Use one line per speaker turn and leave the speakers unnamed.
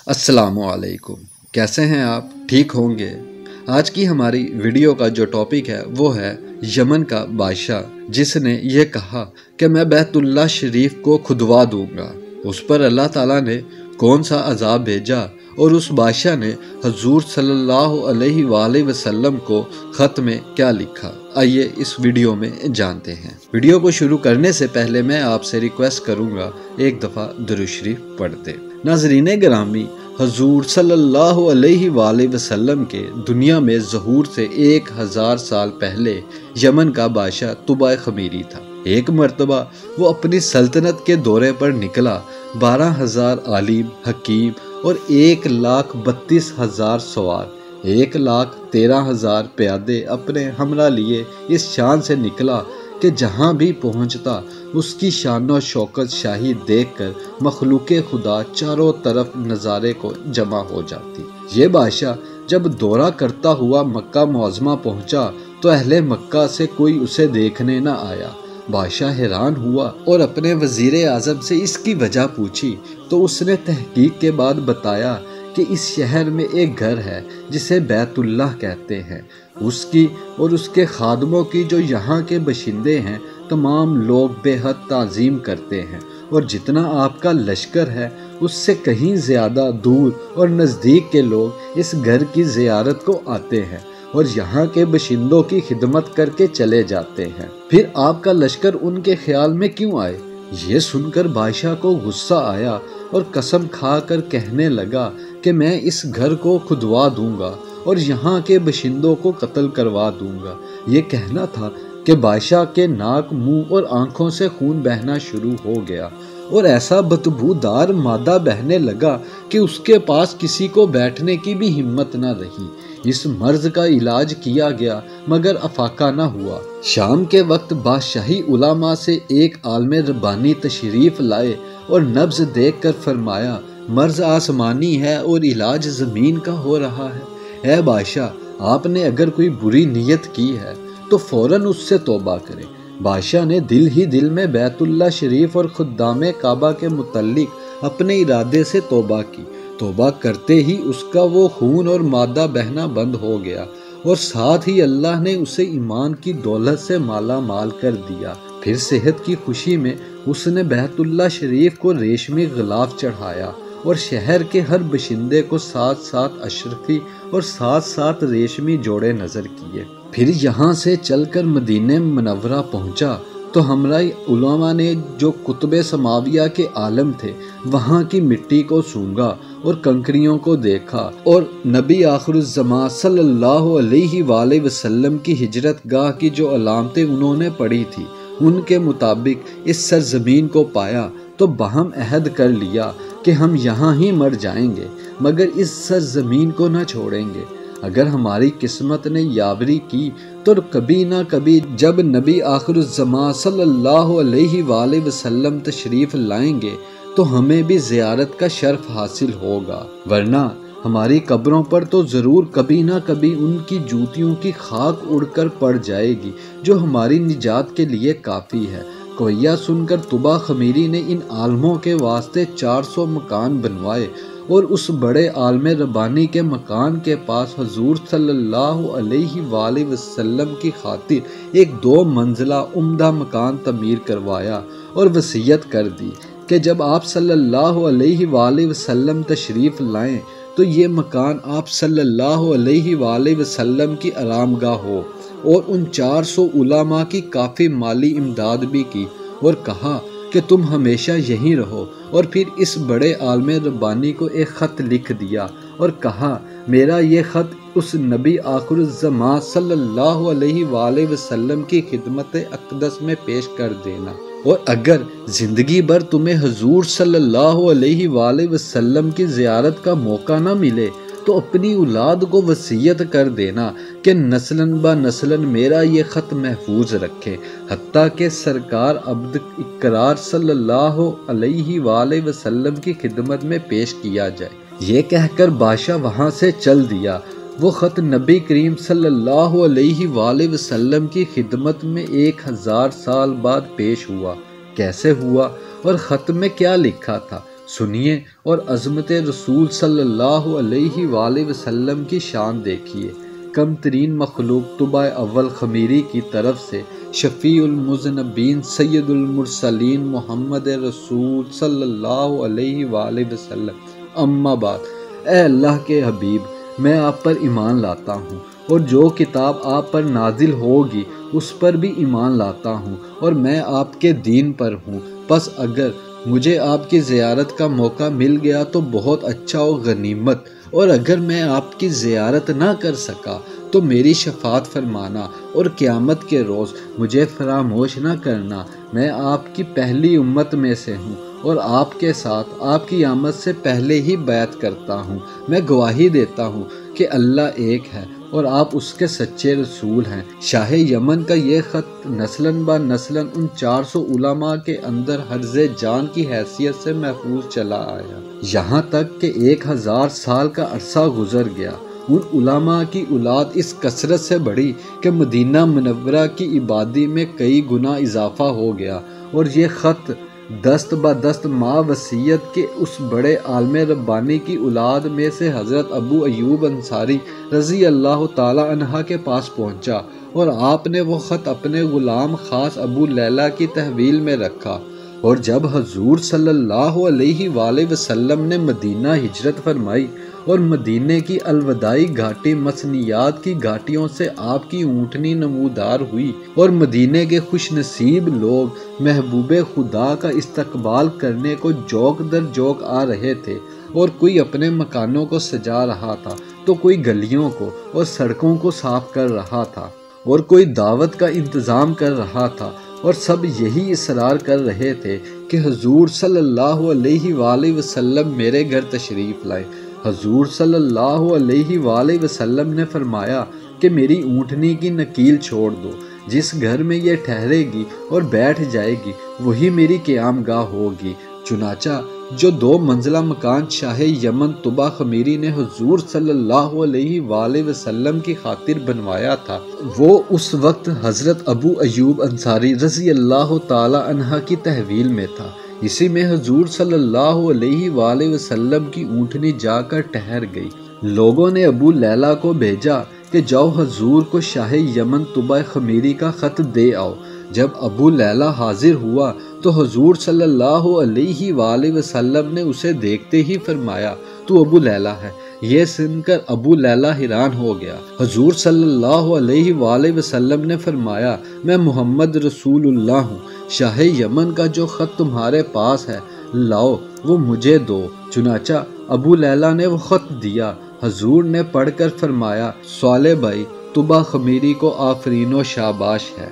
السلام علیکم، کیسے ہیں آپ؟ ٹھیک ہوں گے؟ آج کی ہماری ویڈیو کا جو ٹاپک ہے وہ ہے یمن کا بادشاہ جس نے یہ کہا کہ میں بیت اللہ شریف کو کھدوا دوں گا۔ اس پر اللہ تعالیٰ نے کون سا عذاب بھیجا اور اس بادشاہ نے حضور صلی اللہ علیہ وآلہ وسلم کو خط میں کیا لکھا؟ آئیے اس ویڈیو میں جانتے ہیں۔ ویڈیو کو شروع کرنے سے پہلے میں آپ سے ریکویسٹ کروں گا ایک دفعہ درود شریف پڑھ دیں۔ ناظرین گرامی، حضور صلی اللہ علیہ وآلہ وسلم کے دنیا میں ظہور سے 1000 سال پہلے یمن کا بادشاہ طبع خمیری تھا۔ ایک مرتبہ وہ اپنی سلطنت کے دورے پر نکلا۔ 12,000 عالم، حکیم اور 1,32,000 سوار، 1,13,000 پیادے اپنے ہمراہ لیے اس شان سے نکلا کہ جہاں بھی پہنچتا اس کی شان و شوکت شاہی دیکھ کر مخلوق خدا چاروں طرف نظارے کو جمع ہو جاتی۔ یہ بادشاہ جب دورہ کرتا ہوا مکہ معظمہ پہنچا تو اہل مکہ سے کوئی اسے دیکھنے نہ آیا۔ بادشاہ حیران ہوا اور اپنے وزیر اعظم سے اس کی وجہ پوچھی تو اس نے تحقیق کے بعد بتایا کہ اس شہر میں ایک گھر ہے جسے بیت اللہ کہتے ہیں۔ اس کی اور اس کے خادموں کی جو یہاں کے باشندے ہیں تمام لوگ بے حد تعظیم کرتے ہیں، اور جتنا آپ کا لشکر ہے اس سے کہیں زیادہ دور اور نزدیک کے لوگ اس گھر کی زیارت کو آتے ہیں اور یہاں کے باشندوں کی خدمت کر کے چلے جاتے ہیں۔ پھر آپ کا لشکر ان کے خیال میں کیوں آئے؟ یہ سن کر بادشاہ کو غصہ آیا اور قسم کھا کر کہنے لگا کہ میں اس گھر کو کھدوا دوں گا اور یہاں کے باشندوں کو قتل کروا دوں گا۔ یہ کہنا تھا کہ بادشاہ کے ناک، منہ اور آنکھوں سے خون بہنا شروع ہو گیا اور ایسا بدبودار مادہ بہنے لگا کہ اس کے پاس کسی کو بیٹھنے کی بھی ہمت نہ رہی۔ اس مرض کا علاج کیا گیا مگر افاقہ نہ ہوا۔ شام کے وقت بادشاہی علماء سے ایک عالم ربانی تشریف لائے اور نبض دیکھ کر فرمایا مرض آسمانی ہے اور علاج زمین کا ہو رہا ہے۔ اے بادشاہ، آپ نے اگر کوئی بری نیت کی ہے تو فوراً اس سے توبہ کرے۔ بادشاہ نے دل ہی دل میں بیت اللہ شریف اور خدام کعبہ کے متعلق اپنے ارادے سے توبہ کی۔ توبہ کرتے ہی اس کا وہ خون اور مادہ بہنا بند ہو گیا اور ساتھ ہی اللہ نے اسے ایمان کی دولت سے مالا مال کر دیا۔ پھر صحت کی خوشی میں اس نے بیت اللہ شریف کو ریشمی غلاف چڑھایا اور شہر کے ہر باشندے کو 7 اشرفی اور 7 ریشمی جوڑے نظر کیے۔ پھر یہاں سے چل کر مدینہ منورہ پہنچا تو ہمراہ علماء نے جو قطب سماویہ کے عالم تھے وہاں کی مٹی کو سونگا اور کنکریوں کو دیکھا اور نبی آخر الزمان صلی اللہ علیہ وآلہ وسلم کی ہجرت گاہ کی جو علامتیں انہوں نے پڑھی تھی ان کے مطابق اس سرزمین کو پایا تو باہم عہد کر لیا کہ ہم یہاں ہی مر جائیں گے مگر اس سرزمین کو نہ چھوڑیں گے۔ اگر ہماری قسمت نے یاوری کی تو کبھی نہ کبھی جب نبی آخر الزمان صلی اللہ علیہ وآلہ وسلم تشریف لائیں گے تو ہمیں بھی زیارت کا شرف حاصل ہوگا، ورنہ ہماری قبروں پر تو ضرور کبھی نہ کبھی ان کی جوتیوں کی خاک اڑ کر پڑ جائے گی جو ہماری نجات کے لیے کافی ہے۔ کویہ سن کر طبع خمیری نے ان عالموں کے واسطے 400 مکان بنوائے اور اس بڑے عالم ربانی کے مکان کے پاس حضور صلی اللہ علیہ وآلہ وسلم کی خاطر ایک 2 منزلہ عمدہ مکان تعمیر کروایا اور وصیت کر دی کہ جب آپ صلی اللہ علیہ وآلہ وسلم تشریف لائیں تو یہ مکان آپ صلی اللہ علیہ وآلہ وسلم کی آرام گاہ ہو، اور ان 400 علماء کی کافی مالی امداد بھی کی اور کہا کہ تم ہمیشہ یہیں رہو، اور پھر اس بڑے عالم ربانی کو ایک خط لکھ دیا اور کہا میرا یہ خط اس نبی آخر الزمان صلی اللہ علیہ وآلہ وسلم کی خدمت اقدس میں پیش کر دینا، اور اگر زندگی بھر تمہیں حضور صلی اللہ علیہ وآلہ وسلم کی زیارت کا موقع نہ ملے تو اپنی اولاد کو وصیت کر دینا کہ نسلاً بہ نسلاً میرا یہ خط محفوظ رکھے حتیٰ کہ سرکار عبد اقرار صلی اللہ علیہ وآلہ وسلم کی خدمت میں پیش کیا جائے۔ یہ کہہ کر بادشاہ وہاں سے چل دیا۔ وہ خط نبی کریم صلی اللہ علیہ وآلہ وسلم کی خدمت میں 1000 سال بعد پیش ہوا۔ کیسے ہوا اور خط میں کیا لکھا تھا سنیے اور عظمت رسول صلی اللہ علیہ وآلہ وسلم کی شان دیکھیے۔ کم ترین مخلوق طبع اول خمیری کی طرف سے شفیع المذنبین سید المرسلین محمد رسول صلی اللہ علیہ وآلہ وسلم۔ اما بعد، اے اللہ کے حبیب، میں آپ پر ایمان لاتا ہوں اور جو کتاب آپ پر نازل ہوگی اس پر بھی ایمان لاتا ہوں، اور میں آپ کے دین پر ہوں۔ پس اگر مجھے آپ کی زیارت کا موقع مل گیا تو بہت اچھا و غنیمت، اور اگر میں آپ کی زیارت نہ کر سکا تو میری شفاعت فرمانا اور قیامت کے روز مجھے فراموش نہ کرنا۔ میں آپ کی پہلی امت میں سے ہوں اور آپ کے ساتھ آپ کی آمد سے پہلے ہی بیعت کرتا ہوں۔ میں گواہی دیتا ہوں کہ اللہ ایک ہے اور آپ اس کے سچے رسول ہیں۔ شاہ یمن کا یہ خط نسلاً با نسلاً ان 400 علماء کے اندر حرز جان کی حیثیت سے محفوظ چلا آیا، یہاں تک کہ 1000 سال کا عرصہ گزر گیا۔ ان علماء کی اولاد اس کثرت سے بڑھی کہ مدینہ منورہ کی آبادی میں کئی گنا اضافہ ہو گیا، اور یہ خط دست بدست ما وصیت کے اس بڑے عالم ربانی کی اولاد میں سے حضرت ابو ایوب انصاری رضی اللہ تعالی عنہ کے پاس پہنچا، اور آپ نے وہ خط اپنے غلام خاص ابو لیلہ کی تحویل میں رکھا۔ اور جب حضور صلی اللہ علیہ وآلہ وسلم نے مدینہ ہجرت فرمائی اور مدینے کی الوداعی گھاٹی مسنیات کی گھاٹیوں سے آپ کی اونٹنی نمودار ہوئی، اور مدینے کے خوش نصیب لوگ محبوب خدا کا استقبال کرنے کو جوق در جوق آ رہے تھے، اور کوئی اپنے مکانوں کو سجا رہا تھا تو کوئی گلیوں کو اور سڑکوں کو صاف کر رہا تھا، اور کوئی دعوت کا انتظام کر رہا تھا، اور سب یہی اصرار کر رہے تھے کہ حضور صلی اللہ علیہ وآلہ وسلم میرے گھر تشریف لائیں۔ حضور صلی اللہ علیہ وآلہ وسلم نے فرمایا کہ میری اونٹنی کی نکیل چھوڑ دو، جس گھر میں یہ ٹھہرے گی اور بیٹھ جائے گی وہی میری قیام گاہ ہوگی۔ چنانچہ جو 2 منزلہ مکان شاہ یمن طبع خمیری نے حضور صلی اللہ علیہ وآلہ وسلم کی خاطر بنوایا تھا، وہ اس وقت حضرت ابو ایوب انصاری رضی اللہ تعالی عنہ کی تحویل میں تھا۔ اسی میں حضور صلی اللہ علیہ وآلہ وسلم کی اونٹنی جا کر ٹھہر گئی۔ لوگوں نے ابو لیلہ کو بھیجا کہ جاؤ حضور کو شاہ یمن طبع خمیری کا خط دے آؤ۔ جب ابو لیلہ حاضر ہوا تو حضور صلی اللہ علیہ وآلہ وسلم نے اسے دیکھتے ہی فرمایا، تو ابو لیلہ ہے۔ یہ سن کر ابو لیلہ حیران ہو گیا۔ حضور صلی اللہ علیہ وآلہ وسلم نے فرمایا، میں محمد رسول اللہ ہوں۔ شاہ یمن کا جو خط تمہارے پاس ہے لاؤ، وہ مجھے دو۔ چنانچہ ابو لیلہ نے وہ خط دیا۔ حضور نے پڑھ کر فرمایا، صالح بھائی، طبع خمیری کو آفرین و شاباش ہے۔